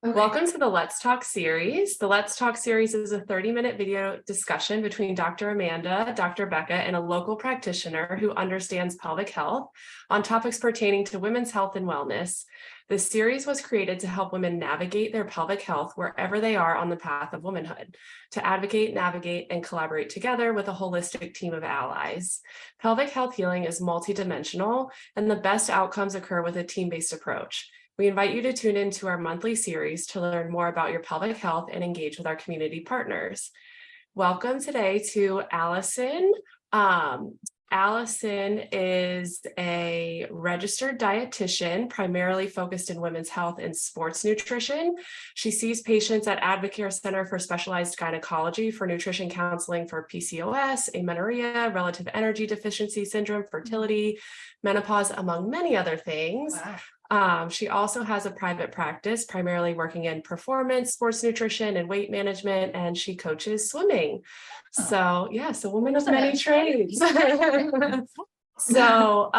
Okay. Welcome to the Let's Talk series. The Let's Talk series is a 30-minute video discussion between Dr. Amanda, Dr. Becca, and a local practitioner who understands pelvic health on topics pertaining to women's health and wellness. This series was created to help women navigate their pelvic health wherever they are on the path of womanhood, to advocate, navigate, and collaborate together with a holistic team of allies. Pelvic health healing is multidimensional, and the best outcomes occur with a team-based approach. We invite you to tune into our monthly series to learn more about your pelvic health and engage with our community partners. Welcome today to Allyson. Allyson is a registered dietitian, primarily focused in women's health and sports nutrition. She sees patients at Advocare Center for Specialized Gynecology for nutrition counseling for PCOS, amenorrhea, relative energy deficiency syndrome, fertility, menopause, among many other things. Wow. She also has a private practice, primarily working in performance, sports nutrition, and weight management, and she coaches swimming. So woman of many trades. So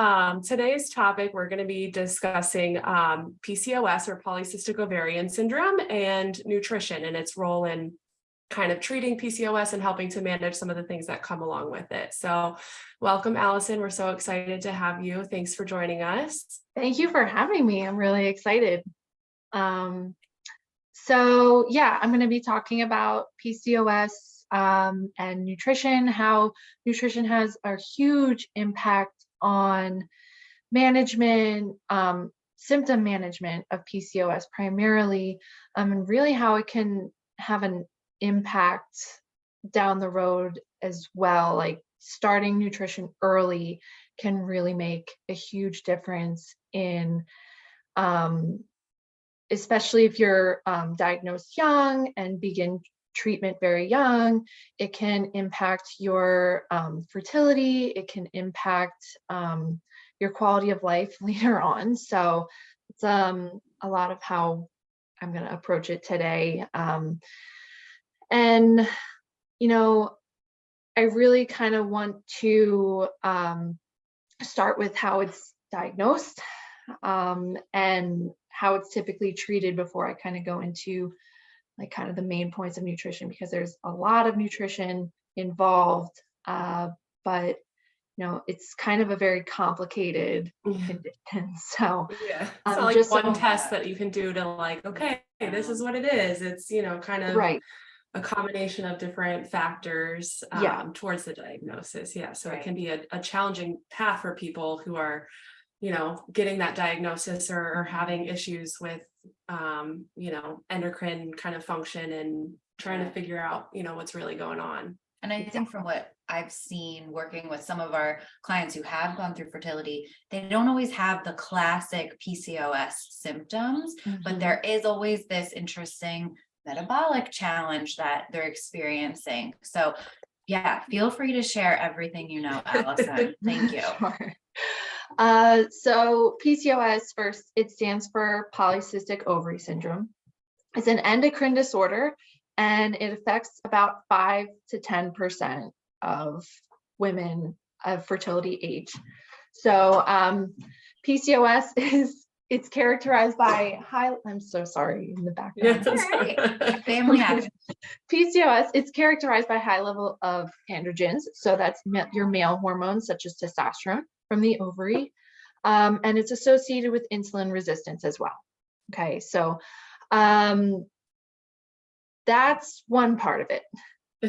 today's topic, we're going to be discussing PCOS, or polycystic ovarian syndrome, and nutrition and its role in kind of treating PCOS and helping to manage some of the things that come along with it. So welcome, Allyson. We're so excited to have you. Thanks for joining us. Thank you for having me. I'm really excited. I'm going to be talking about PCOS and nutrition, how nutrition has a huge impact on management, symptom management of PCOS primarily, and really how it can have an impact down the road as well. Like starting nutrition early can really make a huge difference in, especially if you're diagnosed young and begin treatment very young. It can impact your fertility. It can impact your quality of life later on. So it's a lot of how I'm going to approach it today. And, I really kind of want to start with how it's diagnosed and how it's typically treated before I kind of go into like kind of the main points of nutrition, because there's a lot of nutrition involved, but it's kind of a very complicated condition. So it's not like one test that you can do to like, okay, this is what it is. It's kind of right. A combination of different factors towards the diagnosis. So it can be a challenging path for people who are getting that diagnosis or having issues with endocrine kind of function and trying to figure out what's really going on. And I think from what I've seen working with some of our clients who have gone through fertility, they don't always have the classic PCOS symptoms, but there is always this interesting metabolic challenge that they're experiencing. So feel free to share everything you know, Allyson. Thank you. Sure. So PCOS, first, it stands for polycystic ovary syndrome. It's an endocrine disorder, and it affects about 5 to 10% of women of fertility age. So PCOS it's characterized by I'm so sorry in the background. Family action. PCOS, it's characterized by high level of androgens. So that's your male hormones, such as testosterone from the ovary. And it's associated with insulin resistance as well. Okay, so that's one part of it.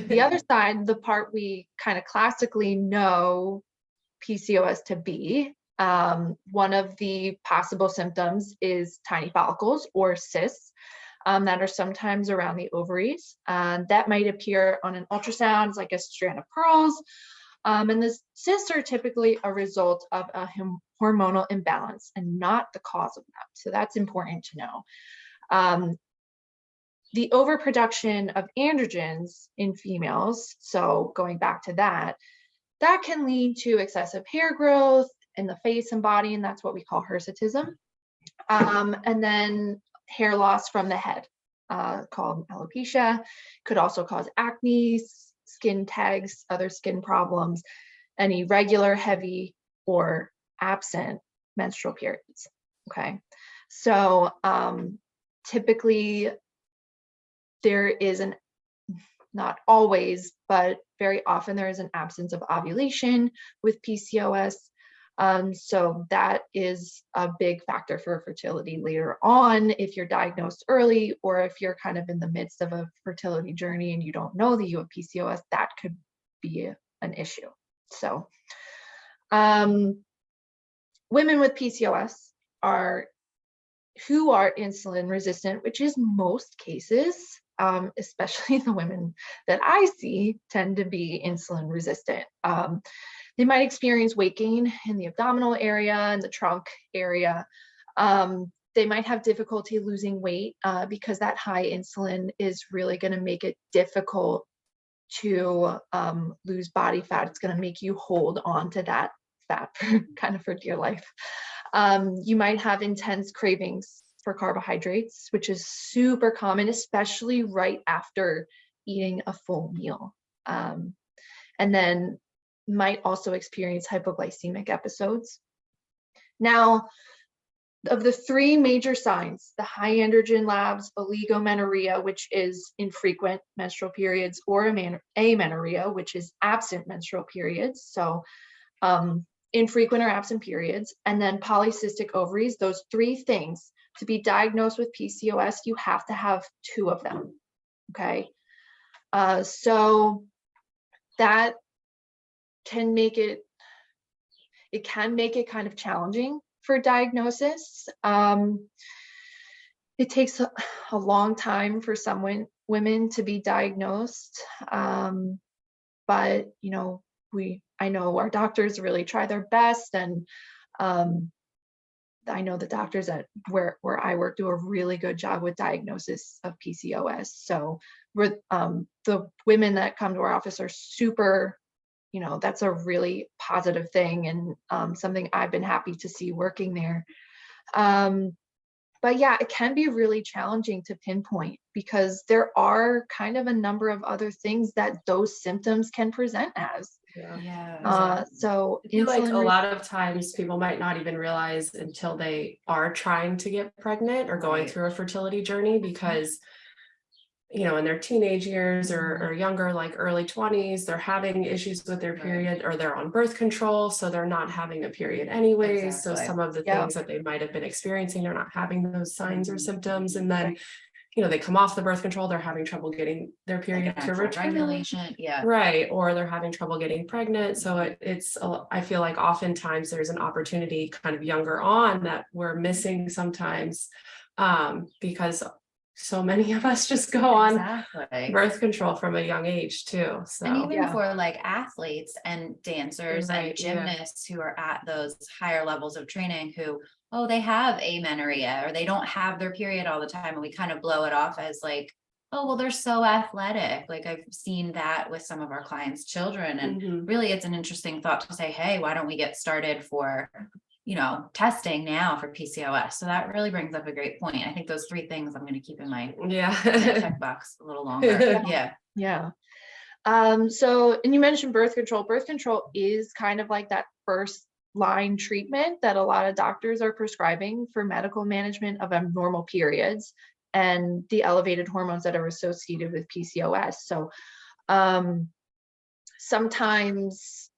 The other side, the part we kind of classically know PCOS to be, one of the possible symptoms is tiny follicles or cysts that are sometimes around the ovaries. That might appear on an ultrasound as like a strand of pearls. And the cysts are typically a result of a hormonal imbalance and not the cause of that. So that's important to know. The overproduction of androgens in females, so going back to that can lead to excessive hair growth in the face and body, and that's what we call hirsutism. And then hair loss from the head, called alopecia, could also cause acne, skin tags, other skin problems, and irregular, heavy, or absent menstrual periods. Okay, so typically there is not always, but very often there is an absence of ovulation with PCOS. So that is a big factor for fertility later on if you're diagnosed early, or if you're kind of in the midst of a fertility journey and you don't know that you have PCOS, that could be an issue. So women with PCOS who are insulin resistant, which is most cases, especially the women that I see tend to be insulin resistant. They might experience weight gain in the abdominal area and the trunk area. They might have difficulty losing weight because that high insulin is really going to make it difficult to lose body fat. It's going to make you hold on to that fat kind of for dear life. You might have intense cravings for carbohydrates, which is super common, especially right after eating a full meal. And then might also experience hypoglycemic episodes. Now, of the three major signs, the high androgen labs, oligomenorrhea, which is infrequent menstrual periods, or amenorrhea, which is absent menstrual periods. So infrequent or absent periods, and then polycystic ovaries, those three things. To be diagnosed with PCOS, you have to have two of them, okay? So that can make it kind of challenging for diagnosis. It takes a long time for some women to be diagnosed, but you know, I know our doctors really try their best, and I know the doctors at where I work do a really good job with diagnosis of PCOS. So the women that come to our office are super, you know, that's a really positive thing, and something I've been happy to see working there. But yeah, it can be really challenging to pinpoint because there are kind of a number of other things that those symptoms can present as. Yeah. So I feel like a lot of times people might not even realize until they are trying to get pregnant or going through a fertility journey, because you know, in their teenage years or younger, like early 20s, they're having issues with their period, or they're on birth control, so they're not having a period anyways. Exactly. So some of the things that they might have been experiencing, they're not having those signs or symptoms. And then, you know, they come off the birth control, they're having trouble getting their period to return. Regulation, yeah. Right. Or they're having trouble getting pregnant. So I feel like oftentimes there's an opportunity kind of younger on that we're missing sometimes, because so many of us just go on birth control from a young age too. So, and even for like athletes and dancers and Right, gymnasts who are at those higher levels of training, who, oh, they have amenorrhea or they don't have their period all the time, and we kind of blow it off as like, oh, well, they're so athletic. Like I've seen that with some of our clients' children, and really it's an interesting thought to say, hey, why don't we get started for, you know, testing now for PCOS? So that really brings up a great point. I think those three things I'm going to keep in my checkbox a little longer. Yeah. So, and you mentioned birth control. Birth control is kind of like that first line treatment that a lot of doctors are prescribing for medical management of abnormal periods and the elevated hormones that are associated with PCOS. So sometimes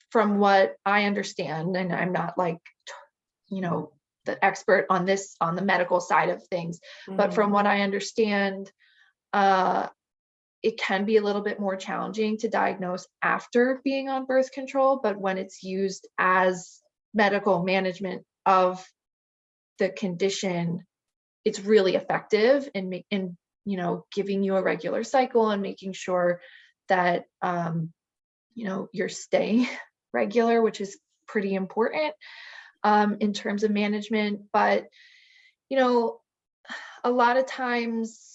from what I understand, and I'm not like, you know, the expert on the medical side of things, but from what I understand, it can be a little bit more challenging to diagnose after being on birth control, but when it's used as medical management of the condition, it's really effective in you know, giving you a regular cycle and making sure that you know, you're staying regular, which is pretty important in terms of management. But you know, a lot of times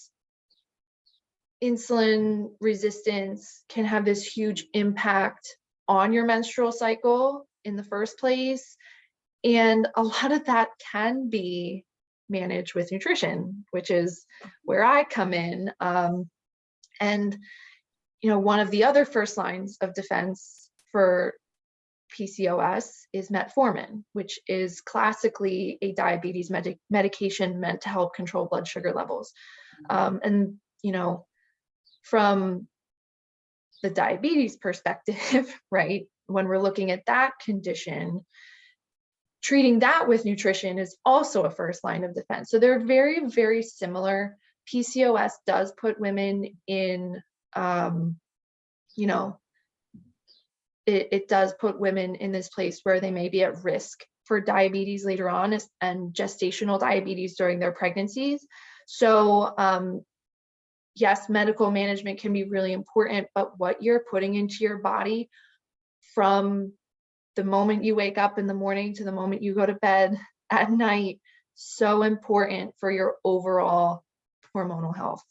insulin resistance can have this huge impact on your menstrual cycle in the first place, and a lot of that can be managed with nutrition, which is where I come in. And you know, one of the other first lines of defense for PCOS is metformin, which is classically a diabetes medication meant to help control blood sugar levels. And, from the diabetes perspective, right, when we're looking at that condition, treating that with nutrition is also a first line of defense. So they're very, very similar. PCOS does put women in, it does put women in this place where they may be at risk for diabetes later on and gestational diabetes during their pregnancies. So yes, medical management can be really important, but what you're putting into your body from the moment you wake up in the morning to the moment you go to bed at night, so important for your overall hormonal health.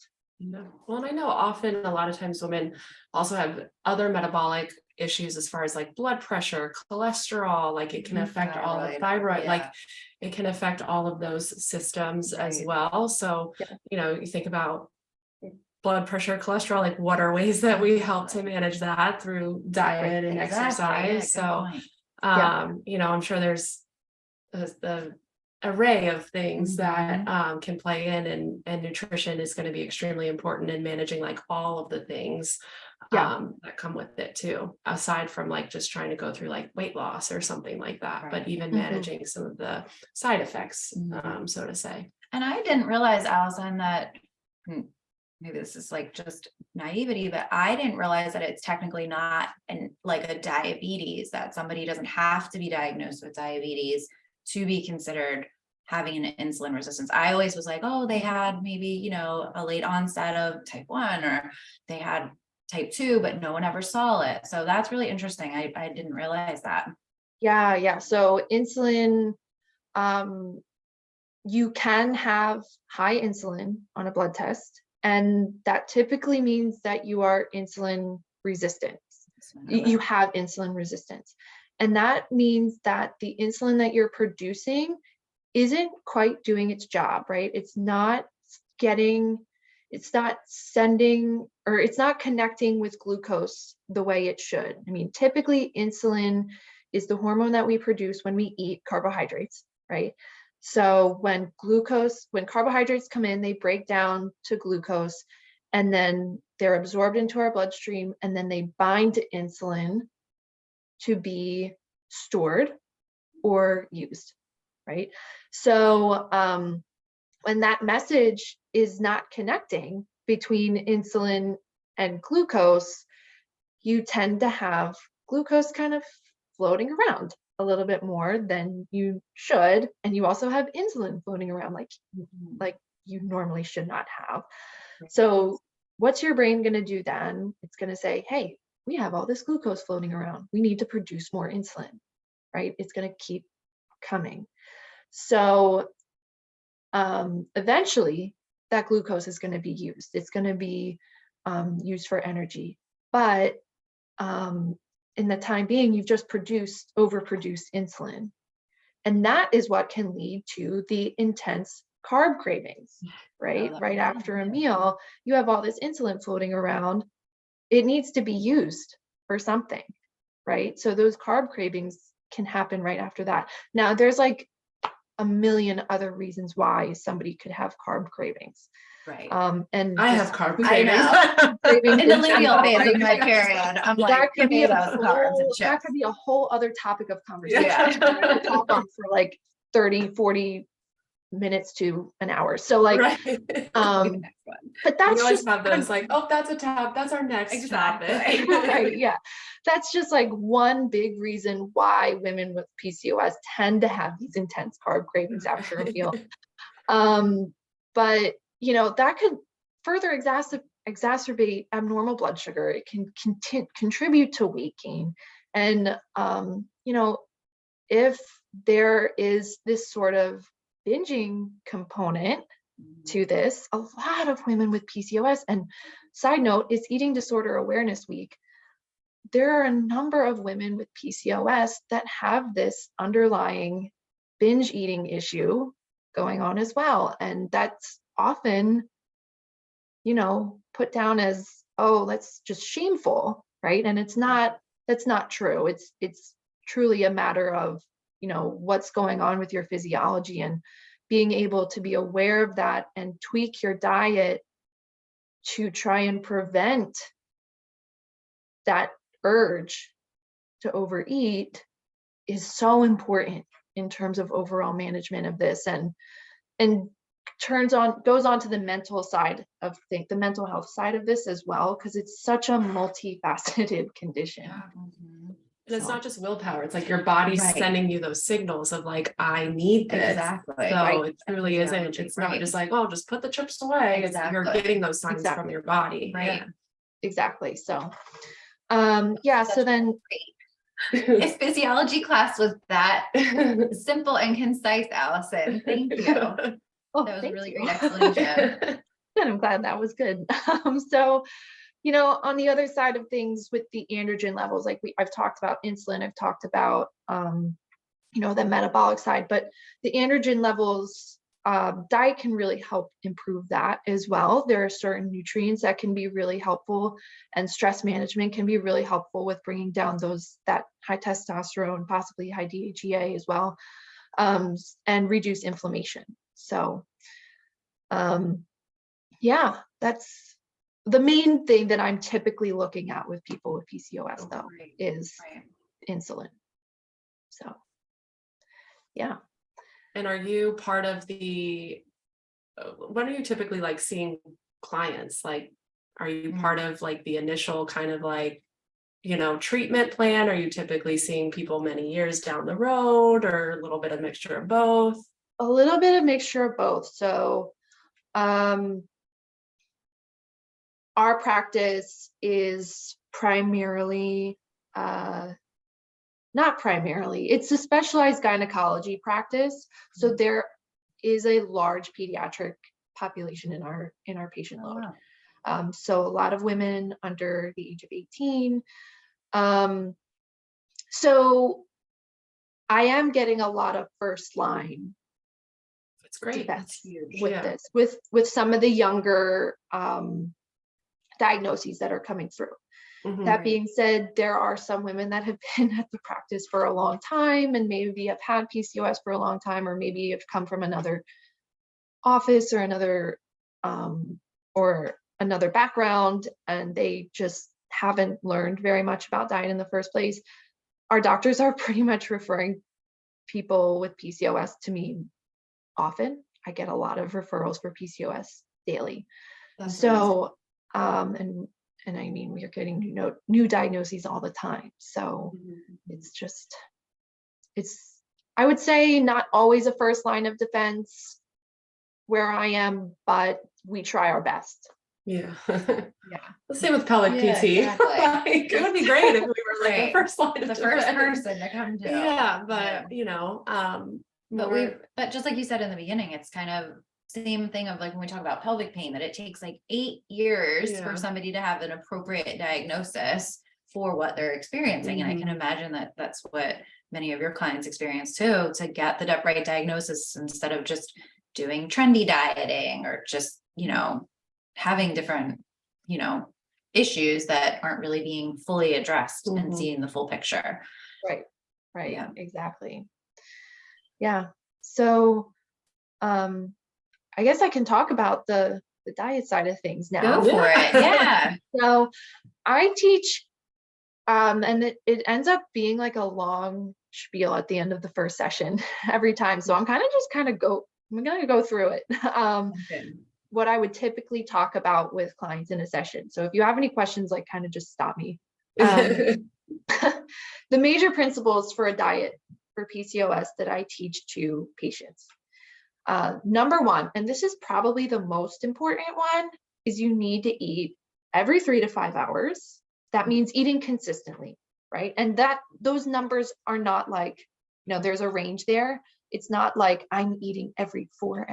Well, and I know often a lot of times women also have other metabolic issues as far as like blood pressure, cholesterol, like it can affect all of thyroid, like it can affect all of those systems as well. So, you think about blood pressure, cholesterol, like what are ways that we help to manage that through diet and exercise. So, I'm sure there's the array of things that can play in, and nutrition is going to be extremely important in managing like all of the things that come with it too, aside from like just trying to go through like weight loss or something like that, but even managing some of the side effects, so to say. And I didn't realize, Allyson, that maybe this is like just naivety, but I didn't realize that it's technically not like a diabetes, that somebody doesn't have to be diagnosed with diabetes to be considered having an insulin resistance. I always was like, oh, they had maybe, a late onset of type 1, or they had type 2, but no one ever saw it. So that's really interesting. I didn't realize that. Yeah. So insulin, you can have high insulin on a blood test, and that typically means that you are insulin resistant. You have insulin resistance. And that means that the insulin that you're producing isn't quite doing its job, right? It's not sending, or it's not connecting with glucose the way it should. I mean, typically insulin is the hormone that we produce when we eat carbohydrates, right? So when carbohydrates come in, they break down to glucose, and then they're absorbed into our bloodstream, and then they bind to insulin to be stored or used, right? So when that message is not connecting between insulin and glucose, you tend to have glucose kind of floating around a little bit more than you should, and you also have insulin floating around like you normally should not have. So what's your brain going to do then? It's going to say, hey, we have all this glucose floating around, we need to produce more insulin, right? It's going to keep coming. So eventually that glucose is going to be used. It's going to be used for energy, but in the time being, you've just overproduced insulin. And that is what can lead to the intense carb cravings, right? Right after a meal, you have all this insulin floating around. It needs to be used for something, right? So those carb cravings can happen right after that. Now, there's like a million other reasons why somebody could have carb cravings. Right. And I have carb cravings. In the luteal phase of my period, I'm like, that could be a whole other topic of conversation. I could talk on for like 30-40 minutes to an hour. So like, but that's we always just have those like, oh, that's our next topic. Right. Yeah. That's just like one big reason why women with PCOS tend to have these intense carb cravings after a meal. But that could further exacerbate abnormal blood sugar. It can contribute to weight gain. And, if there is this sort of binging component to this, a lot of women with PCOS, and side note, it's Eating Disorder Awareness Week. There are a number of women with PCOS that have this underlying binge eating issue going on as well. And that's often, put down as, oh, that's just shameful, right? And that's not true. It's truly a matter of, what's going on with your physiology and being able to be aware of that and tweak your diet to try and prevent that urge to overeat is so important in terms of overall management of this, and goes on to the mental side of things, the mental health side of this as well, because it's such a multifaceted condition. Yeah. Mhm. And it's So- not just willpower. It's like your body's Right. sending you those signals of like, I need this. Exactly. So Right. it truly isn't. It's not Right. just like, oh, just put the chips away. It's, you're Exactly. getting those signs from Exactly. your body. Right. Exactly. So, yeah. So then, If physiology class was that simple and concise, Allison, thank you. That oh, was a thank really you. great explanation. Good. I'm glad that was good. So, on the other side of things with the androgen levels, like I've talked about insulin, I've talked about, the metabolic side, but the androgen levels, diet can really help improve that as well. There are certain nutrients that can be really helpful, and stress management can be really helpful with bringing down that high testosterone, possibly high DHEA as well, and reduce inflammation. So, yeah, that's the main thing that I'm typically looking at with people with PCOS, though, Right. is Right. insulin. So, yeah. And are you part of when are you typically like seeing clients? Like, are you part of like the initial kind of like, treatment plan? Are you typically seeing people many years down the road, or a little bit of mixture of both? A little bit of mixture of both. So, our practice is primarily, not primarily, it's a specialized gynecology practice. So there is a large pediatric population in our patient Oh, load. wow. So a lot of women under the age of 18. So I am getting a lot of first line That's great. defense huge. with Yeah. this, with some of the younger diagnoses that are coming through. Mhm. That being said, there are some women that have been at the practice for a long time and maybe have had PCOS for a long time, or maybe have come from another office or another background, and they just haven't learned very much about diet in the first place. Our doctors are pretty much referring people with PCOS to me often. I get a lot of referrals for PCOS daily. That's So, and I mean, we are getting new diagnoses all the time. So it's, I would say, not always a first line of defense where I am, but we try our best. Yeah. Yeah. The same with pelvic Yeah, PT. exactly. Like, it would be great if we were like Right. the first line of the first defense. person to come to. Yeah, but Yeah. But just like you said in the beginning, it's kind of same thing of like when we talk about pelvic pain, that it takes like 8 years Yeah. for somebody to have an appropriate diagnosis for what they're experiencing. And I can imagine that that's what many of your clients experience too, to get the right diagnosis instead of just doing trendy dieting or just, having different, issues that aren't really being fully addressed and seeing the full picture. Right. Yeah. Exactly. Yeah. So, I guess I can talk about the diet side of things now. Go for it. Yeah. So I teach, and it ends up being like a long spiel at the end of the first session every time. So I'm going to go through it. Okay. What I would typically talk about with clients in a session. So if you have any questions, like kind of just stop me. The major principles for a diet for PCOS that I teach to patients. Number one, and this is probably the most important one, is you need to eat every 3 to 5 hours. That means eating consistently, right? And those numbers are not like, there's a range there. It's not like I'm eating every 4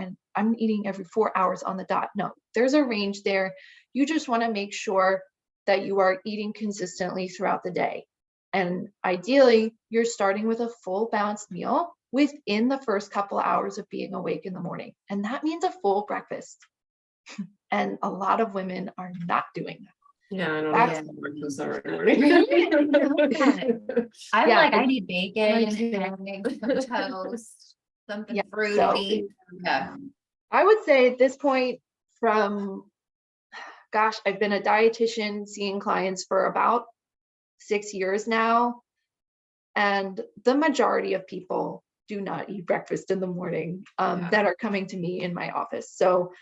hours on the dot. No, there's a range there. You just want to make sure that you are eating consistently throughout the day. And ideally, you're starting with a full balanced meal within the first couple of hours of being awake in the morning. And that means a full breakfast. And a lot of women are not doing that. Yeah, I don't That's- know. Breakfast every morning. I'm Yeah, like, I but- need bacon, eggs, some toast, something Yeah, fruity. Yeah. I would say at this point I've been a dietitian seeing clients for about 6 years now. And the majority of people do not eat breakfast in the morning that are coming to me in my office. So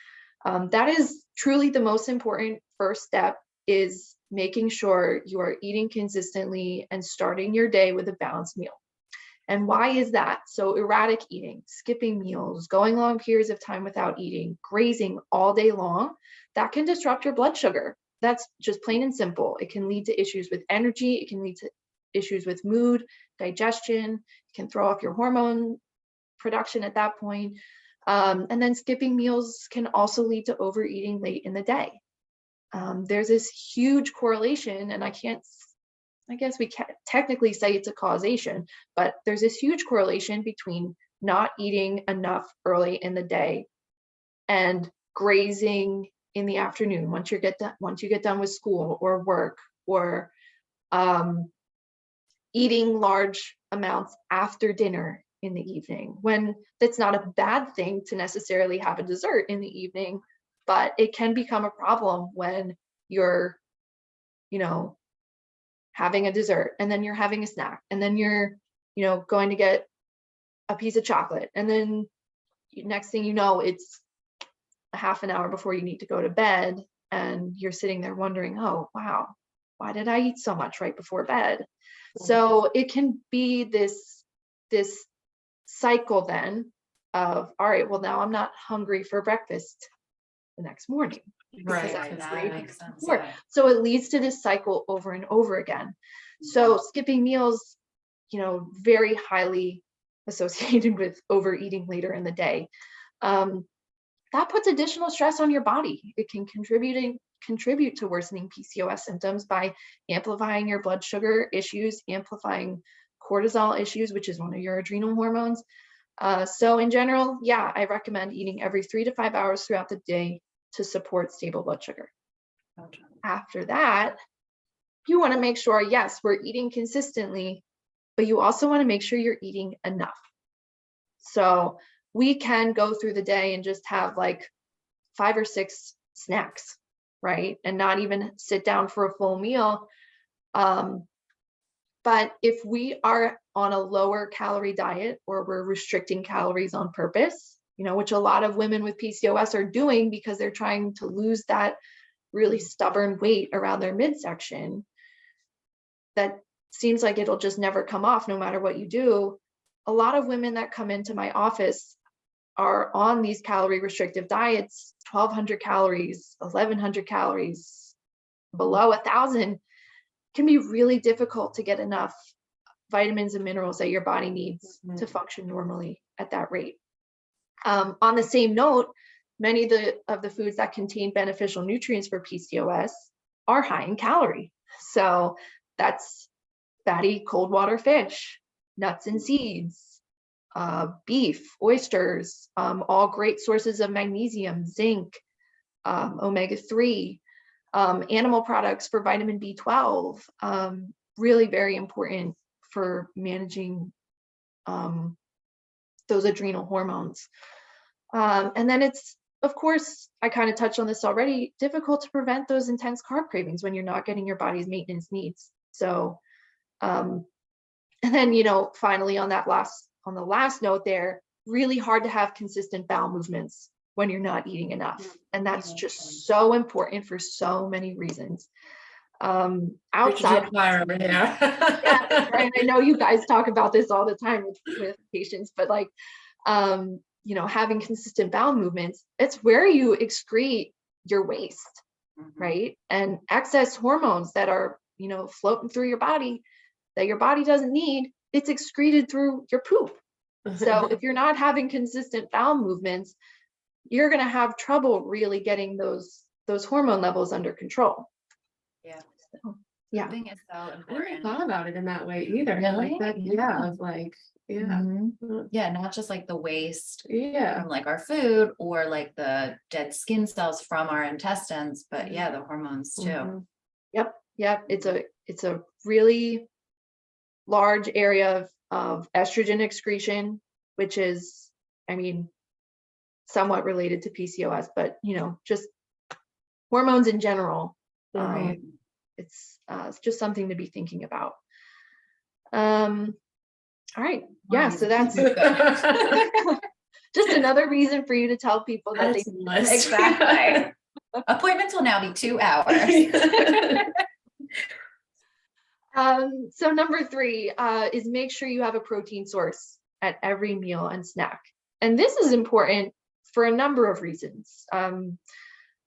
that is truly the most important first step, is making sure you are eating consistently and starting your day with a balanced meal. And why is that? So erratic eating, skipping meals, going long periods of time without eating, grazing all day long, that can disrupt your blood sugar. That's just plain and simple. It can lead to issues with energy. It can lead to issues with mood, digestion. It can throw off your hormone production at that point. And then skipping meals can also lead to overeating late in the day. There's this huge correlation, and I guess we can't technically say it's a causation, but there's this huge correlation between not eating enough early in the day and grazing in the afternoon once you get done with school or work, or eating large amounts after dinner in the evening, when that's not a bad thing to necessarily have a dessert in the evening, but it can become a problem when you're, having a dessert, and then you're having a snack, and then you're, going to get a piece of chocolate, and then next thing you know, it's a half an hour before you need to go to bed, and you're sitting there wondering, oh wow, why did I eat so much right before bed? So it can be this cycle then of, all right, well, now I'm not hungry for breakfast the next morning. Right. That makes sense. Sure. Yeah. So it leads to this cycle over and over again. So skipping meals, very highly associated with overeating later in the day. That puts additional stress on your body. It can contribute to worsening PCOS symptoms by amplifying your blood sugar issues, amplifying cortisol issues, which is one of your adrenal hormones. So in general, I recommend eating every 3 to 5 hours throughout the day to support stable blood sugar. Okay. After that, you want to make sure, yes, we're eating consistently, but you also want to make sure you're eating enough. So we can go through the day and just have like 5 or 6 snacks, right? And not even sit down for a full meal. But if we are on a lower calorie diet, or we're restricting calories on purpose, which a lot of women with PCOS are doing because they're trying to lose that really stubborn weight around their midsection, that seems like it'll just never come off no matter what you do. A lot of women that come into my office are on these calorie restrictive diets, 1,200 calories, 1,100 calories, below 1,000, can be really difficult to get enough vitamins and minerals that your body needs to function normally at that rate. On the same note, many of the foods that contain beneficial nutrients for PCOS are high in calorie. So that's fatty cold water fish, nuts and seeds, beef, oysters, all great sources of magnesium, zinc, omega-3, animal products for vitamin B12, really very important for managing those adrenal hormones. And then it's, of course, I kind of touched on this already, difficult to prevent those intense carb cravings when you're not getting your body's maintenance needs. So, and then, finally on the last note there, really hard to have consistent bowel movements when you're not eating enough. And that's just so important for so many reasons. Outside of fire over here. and I know you guys talk about this all the time with patients, but like, having consistent bowel movements, it's where you excrete your waste, right? And excess hormones that are, floating through your body that your body doesn't need, it's excreted through your poop. So if you're not having consistent bowel movements, you're going to have trouble really getting those hormone levels under control. Yeah. So, yeah. I think it's so I never important. thought about it in that way either. Really? Like that, yeah, of like, yeah. Mhm. Yeah, not just like the waste Yeah. from like our food or like the dead skin cells from our intestines, but yeah, the hormones too. Yep. It's a really large area of estrogen excretion, which is, I mean, somewhat related to PCOS, but just hormones in general. It's just something to be thinking about. All right. Yeah. So that's just another reason for you to tell people that they exactly. Appointments will now be 2 hours. So number 3 is make sure you have a protein source at every meal and snack. And this is important for a number of reasons.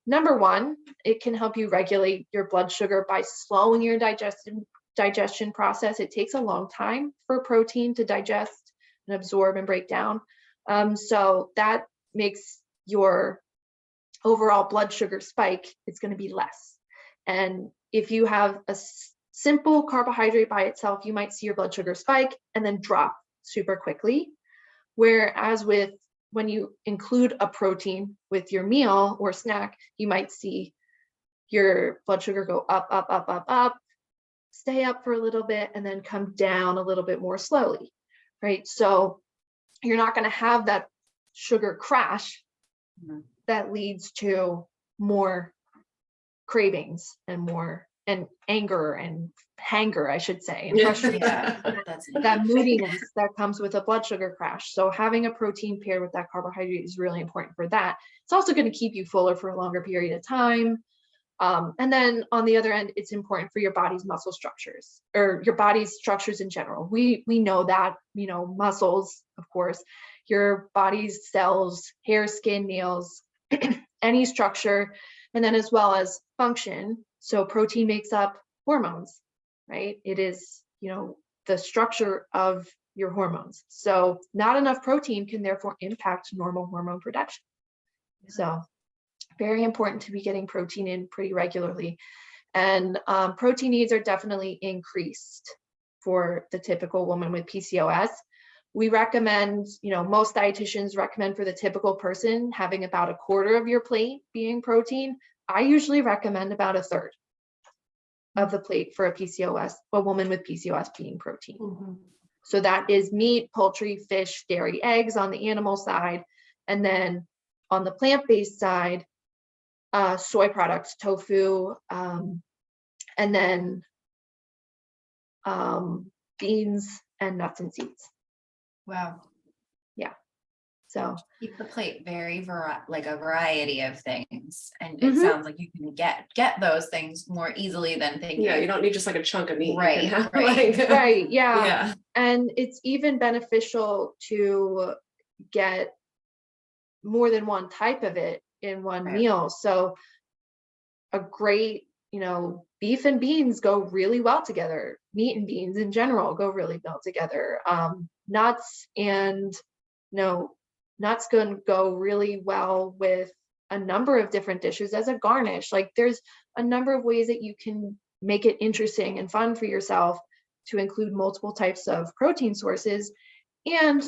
Number 1, it can help you regulate your blood sugar by slowing your digestion process. It takes a long time for protein to digest and absorb and break down. So that makes your overall blood sugar spike, it's going to be less. And if you have a simple carbohydrate by itself, you might see your blood sugar spike and then drop super quickly. Whereas when you include a protein with your meal or snack, you might see your blood sugar go up, up, up, up, up, stay up for a little bit, and then come down a little bit more slowly, right? So you're not going to have that sugar crash that leads to more cravings and anger and hanger, I should say, and frustration. That moodiness that comes with a blood sugar crash. So having a protein paired with that carbohydrate is really important for that. It's also going to keep you fuller for a longer period of time. And then on the other end, it's important for your body's muscle structures, or your body's structures in general. We know that, muscles, of course, your body's cells, hair, skin, nails, any structure, and then as well as function. So protein makes up hormones, right? It is, the structure of your hormones. So not enough protein can therefore impact normal hormone production. So very important to be getting protein in pretty regularly. And protein needs are definitely increased for the typical woman with PCOS. We recommend, most dietitians recommend for the typical person having about a quarter of your plate being protein. I usually recommend about a third of the plate for a woman with PCOS being protein. So that is meat, poultry, fish, dairy, eggs on the animal side. And then on the plant-based side, soy products, tofu, and then beans and nuts and seeds. Wow. Yeah. So keep the plate very a variety of things. And it sounds like you can get those things more easily than thinking. Yeah, you don't need just like a chunk of meat. Right. Right. Yeah. And it's even beneficial to get more than one type of it in one meal. So a great, beef and beans go really well together. Meat and beans in general go really well together. Nuts and, nuts going to go really well with a number of different dishes as a garnish. Like there's a number of ways that you can make it interesting and fun for yourself to include multiple types of protein sources. And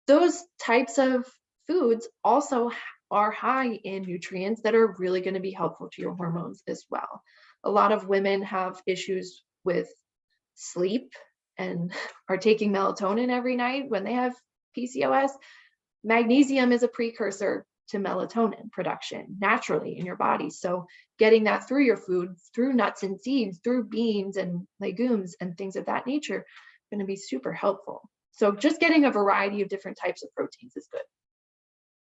those types of foods also are high in nutrients that are really going to be helpful to your hormones as well. A lot of women have issues with sleep and are taking melatonin every night when they have PCOS. Magnesium is a precursor to melatonin production naturally in your body. So getting that through your food, through nuts and seeds, through beans and legumes and things of that nature, is going to be super helpful. So just getting a variety of different types of proteins is good.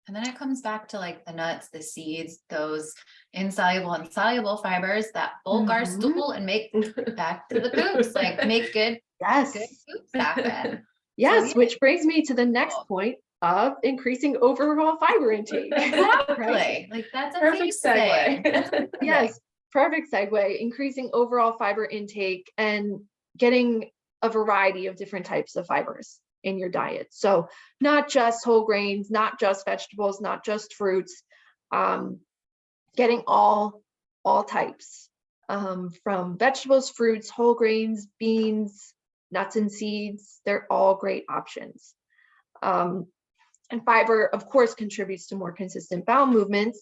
And then it comes back to like the nuts, the seeds, those insoluble and soluble fibers that bulk our stool and make back to the poops, like make good poops happen. Yes, so, which brings me to the next point of increasing overall fiber intake. Exactly. Like that's a perfect segue. Yes, perfect segue. Increasing overall fiber intake and getting a variety of different types of fibers in your diet. So not just whole grains, not just vegetables, not just fruits, getting all types, from vegetables, fruits, whole grains, beans, nuts and seeds. They're all great options. And fiber, of course, contributes to more consistent bowel movements,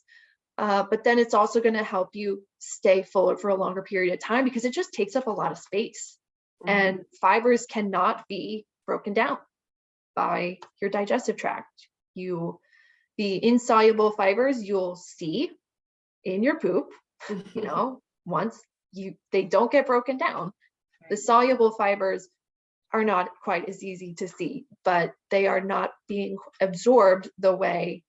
But then it's also going to help you stay fuller for a longer period of time because it just takes up a lot of space. And fibers cannot be broken down by your digestive tract. The insoluble fibers you'll see in your poop, once they don't get broken down. The soluble fibers are not quite as easy to see, but they are not being absorbed the way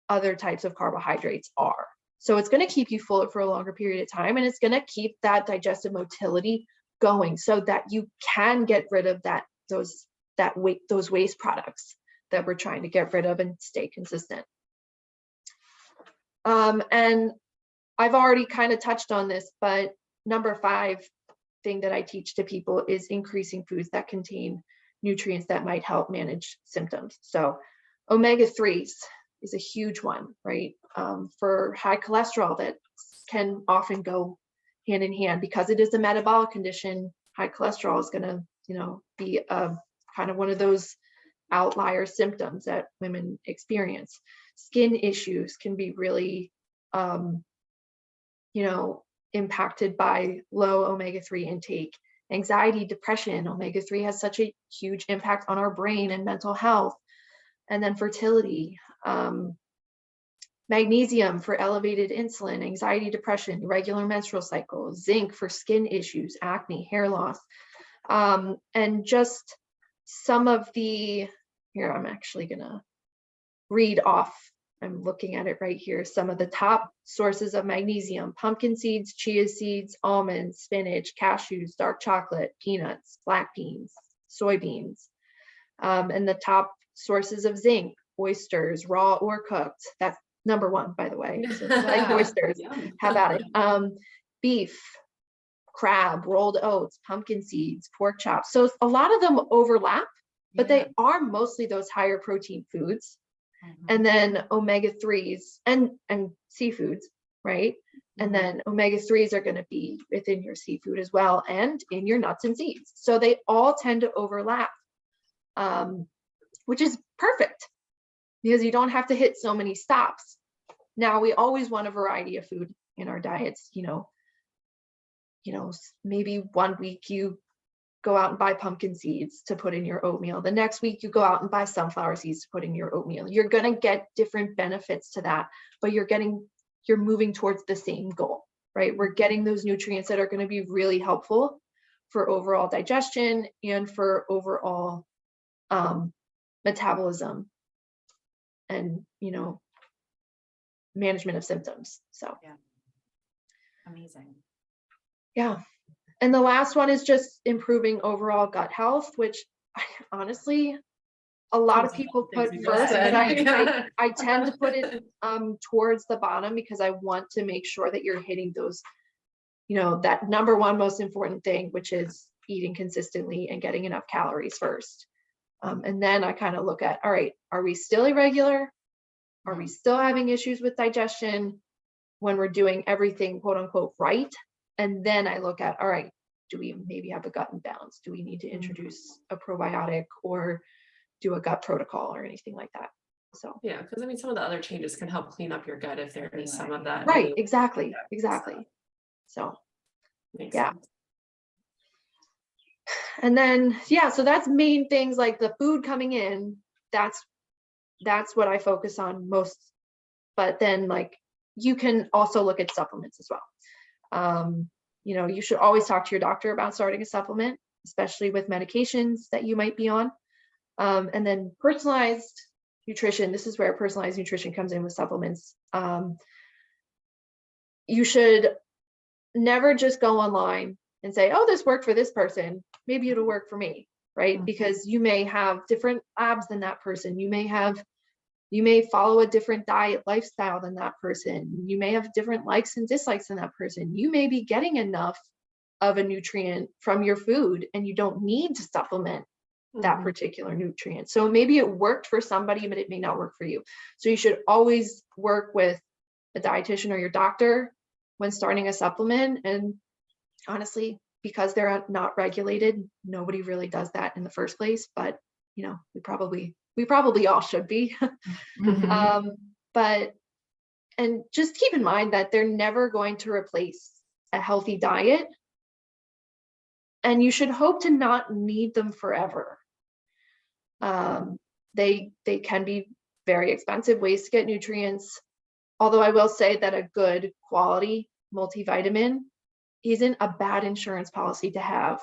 other types of carbohydrates are. So it's going to keep you fuller for a longer period of time, and it's going to keep that digestive motility going so that you can get rid of those waste products that we're trying to get rid of and stay consistent. And I've already kind of touched on this, but number 5 thing that I teach to people is increasing foods that contain nutrients that might help manage symptoms. So omega-3s is a huge one, right? For high cholesterol that can often go hand in hand because it is a metabolic condition. High cholesterol is going to, be kind of one of those outlier symptoms that women experience. Skin issues can be really, impacted by low omega-3 intake. Anxiety, depression, omega-3 has such a huge impact on our brain and mental health. And then fertility, magnesium for elevated insulin, anxiety, depression, irregular menstrual cycle, zinc for skin issues, acne, hair loss, and just some of here, I'm actually gonna read off, I'm looking at it right here, some of the top sources of magnesium: pumpkin seeds, chia seeds, almonds, spinach, cashews, dark chocolate, peanuts, black beans, soybeans. And the top sources of zinc: oysters, raw or cooked. That's number 1, by the way. So like oysters, how about it? Beef, crab, rolled oats, pumpkin seeds, pork chops. So a lot of them overlap, but they are mostly those higher protein foods. And then omega-3s and seafoods, right? And then omega-3s are going to be within your seafood as well and in your nuts and seeds. So they all tend to overlap, which is perfect because you don't have to hit so many stops. Now, we always want a variety of food in our diets. Maybe one week you go out and buy pumpkin seeds to put in your oatmeal. The next week you go out and buy sunflower seeds to put in your oatmeal. You're going to get different benefits to that, but you're moving towards the same goal, right? We're getting those nutrients that are going to be really helpful for overall digestion and for overall metabolism and, management of symptoms. So, Amazing. Yeah. And the last one is just improving overall gut health, which honestly, a lot of people put first, but I tend to put it towards the bottom because I want to make sure that you're hitting those, that number 1 most important thing, which is eating consistently and getting enough calories first. And then I kind of look at, all right, are we still irregular? Are we still having issues with digestion when we're doing everything quote unquote right? And then I look at, all right, do we maybe have a gut imbalance? Do we need to introduce a probiotic or do a gut protocol or anything like that? So yeah, because some of the other changes can help clean up your gut if there is some of that. Right, exactly. So Makes yeah. sense. And then so that's main things like the food coming in. That's what I focus on most. But then you can also look at supplements as well. You should always talk to your doctor about starting a supplement, especially with medications that you might be on. And then personalized nutrition. This is where personalized nutrition comes in with supplements. You should never just go online and say, oh, this worked for this person. Maybe it'll work for me, right? Because you may have different labs than that person. You may follow a different diet lifestyle than that person. You may have different likes and dislikes than that person. You may be getting enough of a nutrient from your food and you don't need to supplement that particular nutrient. So maybe it worked for somebody, but it may not work for you. So you should always work with a dietitian or your doctor when starting a supplement. And honestly, because they're not regulated, nobody really does that in the first place. But we probably all should be. But And just keep in mind that they're never going to replace a healthy diet. And you should hope to not need them forever. They can be very expensive ways to get nutrients. Although I will say that a good quality multivitamin isn't a bad insurance policy to have,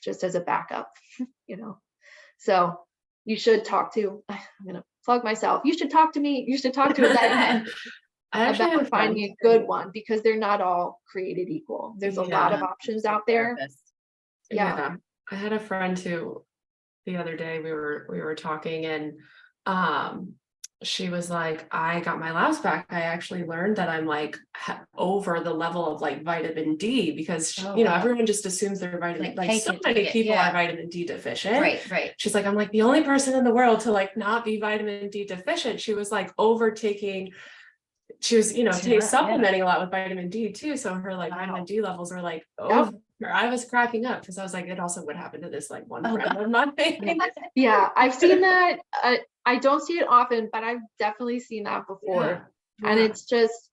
just as a backup, So you should talk to, I'm going to plug myself. You should talk to me. You should talk to a vet about finding a good one, because they're not all created equal. There's a lot of options out there. Yeah. I had a friend who the other day we were talking, and she was like, I got my labs back. I actually learned that I'm like over the level of like vitamin D, because everyone just assumes they're vitamin, like so many people are vitamin D deficient. Right. She's like, I'm like the only person in the world to like not be vitamin D deficient. She was like overtaking. She was, supplementing a lot with vitamin D too. So her like vitamin D levels were like, I was cracking up, because I was like, it also would happen to this like one friend of mine. Yeah, I've seen that. I don't see it often, but I've definitely seen that before. And it's just,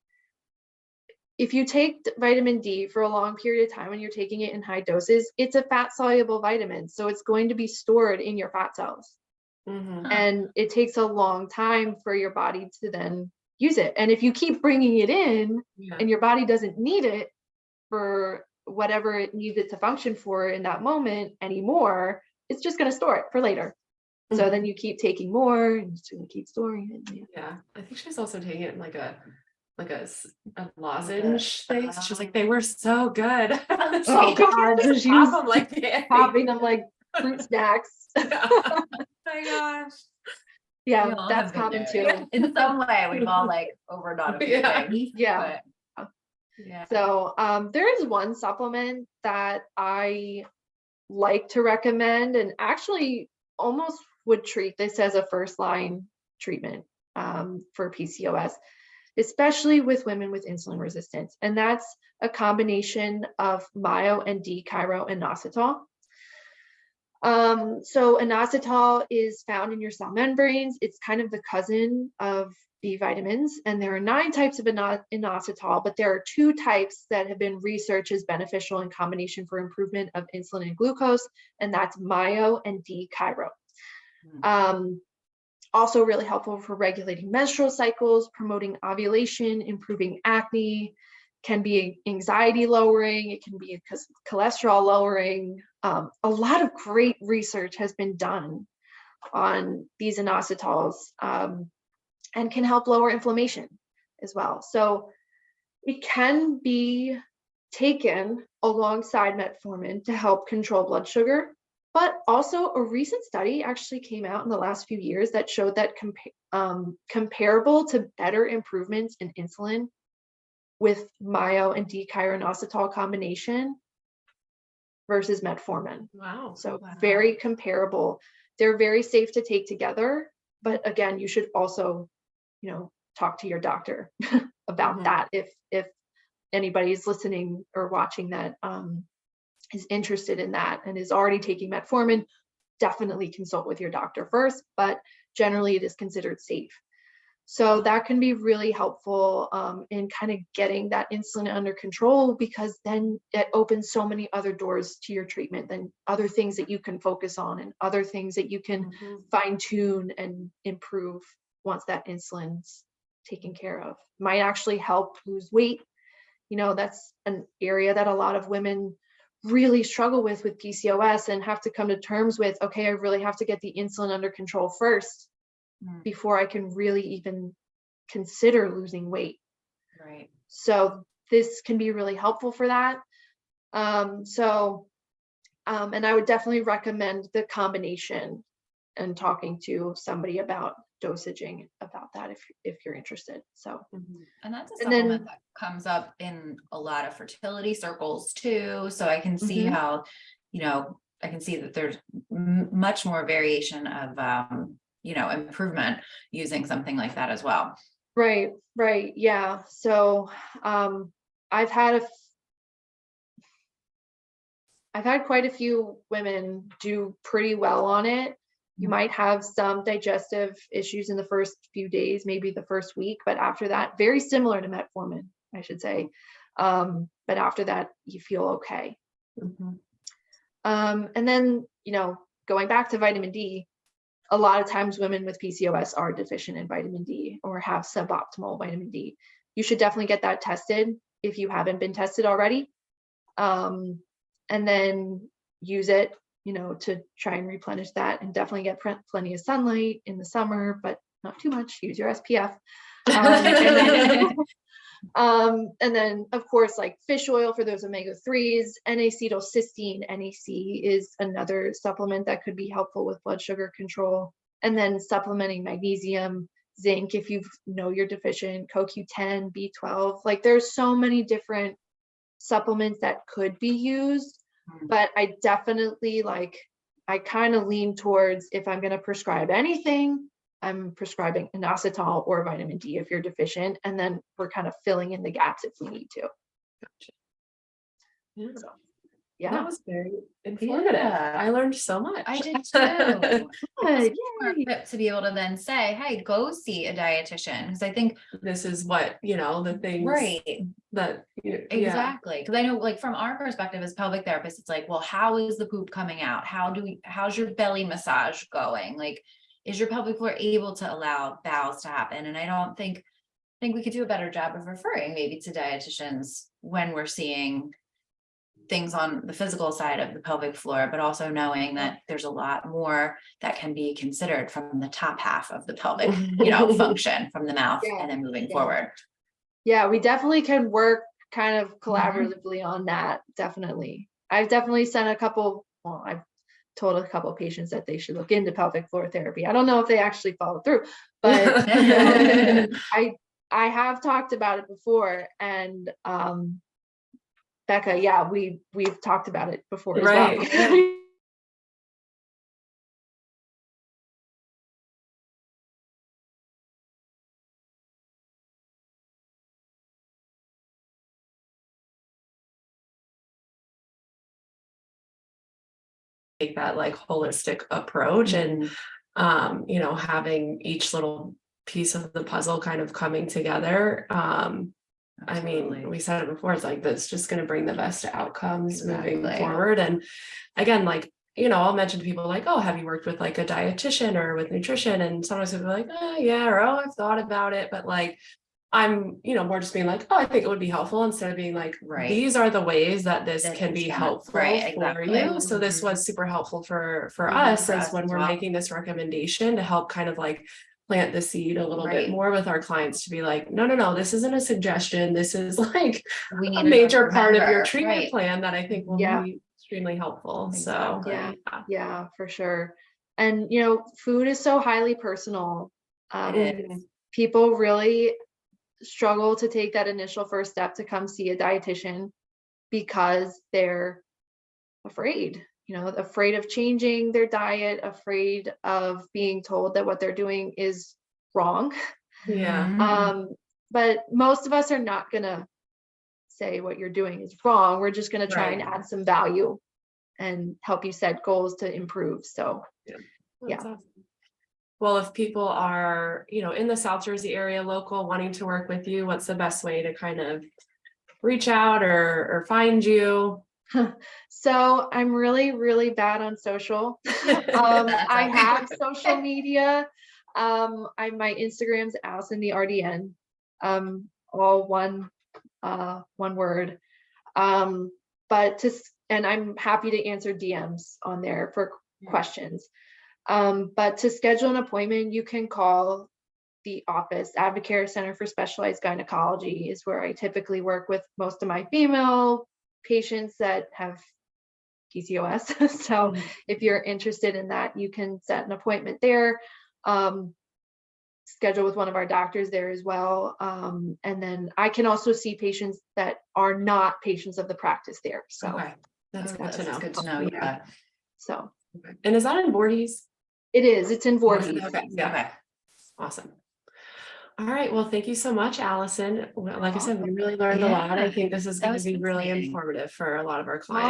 if you take vitamin D for a long period of time and you're taking it in high doses, it's a fat soluble vitamin. So it's going to be stored in your fat cells. And it takes a long time for your body to then use it. And if you keep bringing it in and your body doesn't need it for whatever it needs it to function for in that moment anymore, it's just going to store it for later. So then you keep taking more and it's going to keep storing it. I think she's also taking it in like a lozenge thing. She's like, they were so good. Oh God, just use them like popping them like fruit snacks. Oh my gosh. Yeah, that's common too. In some way, we've all like overdone a few things. Yeah. So there is one supplement that I like to recommend, and actually almost would treat this as a first line treatment for PCOS, especially with women with insulin resistance. And that's a combination of myo and D-chiroinositol. So inositol is found in your cell membranes. It's kind of the cousin of B vitamins, and there are 9 types of inositol, but there are 2 types that have been researched as beneficial in combination for improvement of insulin and glucose, and that's myo and D-chiro. Also really helpful for regulating menstrual cycles, promoting ovulation, improving acne, can be anxiety lowering, it can be cholesterol lowering. A lot of great research has been done on these inositols, and can help lower inflammation as well. So it can be taken alongside metformin to help control blood sugar, but also a recent study actually came out in the last few years that showed that comparable to better improvements in insulin with myo and D-chiroinositol combination versus metformin. Wow. So very comparable. They're very safe to take together, but again, you should also, talk to your doctor about that. If anybody's listening or watching that is interested in that and is already taking metformin, definitely consult with your doctor first, but generally it is considered safe. So that can be really helpful in kind of getting that insulin under control, because then it opens so many other doors to your treatment, then other things that you can focus on and other things that you can fine tune and improve once that insulin's taken care of. Might actually help lose weight. That's an area that a lot of women really struggle with PCOS and have to come to terms with, okay, I really have to get the insulin under control first before I can really even consider losing weight. Right. So this can be really helpful for that. And I would definitely recommend the combination and talking to somebody about dosaging about that if you're interested. So and that's a supplement that comes up in a lot of fertility circles too. So I can see how, I can see that there's much more variation of improvement using something like that as well. Right. Yeah. So I've had quite a few women do pretty well on it. You might have some digestive issues in the first few days, maybe the first week, but after that, very similar to metformin, I should say. But after that, you feel okay. And then, going back to vitamin D, a lot of times women with PCOS are deficient in vitamin D or have suboptimal vitamin D. You should definitely get that tested if you haven't been tested already. And then use it, to try and replenish that, and definitely get plenty of sunlight in the summer, but not too much. Use your SPF. And then of course, like fish oil for those omega-3s, N-acetylcysteine, NAC is another supplement that could be helpful with blood sugar control. And then supplementing magnesium, zinc, if you know you're deficient, CoQ10, B12, like there's so many different supplements that could be used. But I definitely I kind of lean towards, if I'm going to prescribe anything, I'm prescribing inositol or vitamin D if you're deficient, and then we're kind of filling in the gaps if we need to. Gotcha. Yeah. So, yeah. That was very informative. Yeah. I learned so much. I did too. Good. To be able to then say, hey, go see a dietitian. Because I think This is what, the things right. that Exactly. Because I know, like, from our perspective as pelvic therapists, it's like, well, how is the poop coming out? How's your belly massage going? Like, is your pelvic floor able to allow bowels to happen? And I think we could do a better job of referring maybe to dietitians when we're seeing things on the physical side of the pelvic floor, but also knowing that there's a lot more that can be considered from the top half of the pelvic, function, from the mouth, and then moving forward. Yeah, we definitely can work kind of collaboratively on that. Definitely. I've definitely sent I've told a couple of patients that they should look into pelvic floor therapy. I don't know if they actually follow through, but I have talked about it before, and Becca, yeah, we've talked about it before as well. take that holistic approach and having each little piece of the puzzle kind of coming together. I mean, we said it before, it's that's just going to bring the best outcomes moving forward. And again, I'll mention to people oh, have you worked with a dietitian or with nutrition? And sometimes they'll be like, oh yeah, or oh, I've thought about it, but I'm, more just being oh, I think it would be helpful, instead of being these are the ways that this can be helpful for you. So this was super helpful for us as when we're making this recommendation to help kind of plant the seed a little bit more with our clients, to be no, this isn't a suggestion. This is a major part of your treatment plan that I think will be extremely helpful. Exactly. So yeah, for sure. And, food is so highly personal. People really struggle to take that initial first step to come see a dietitian because they're afraid, afraid of changing their diet, afraid of being told that what they're doing is wrong. Yeah. But most of us are not gonna say what you're doing is wrong. We're just gonna try and add some value and help you set goals to improve. So That's awesome. Well, if people are, in the South Jersey area, local, wanting to work with you, what's the best way to kind of reach out or find you? So I'm really, really bad on social. I have social media. My Instagram's Allyson the RDN, all one word. And I'm happy to answer DMs on there for questions. But to schedule an appointment, you can call the office. Advocare Center for Specialized Gynecology is where I typically work with most of my female patients that have PCOS. So if you're interested in that, you can set an appointment there, schedule with one of our doctors there as well. And then I can also see patients that are not patients of the practice there. So that's good to know. That's good to know. Yeah. So. And is that in Voorhees? It is. It's in Voorhees. Okay. Yeah. Okay. Awesome. All right. Well, thank you so much, Allyson. Like I said, we really learned a lot. I think this is going to be really informative for a lot of our clients.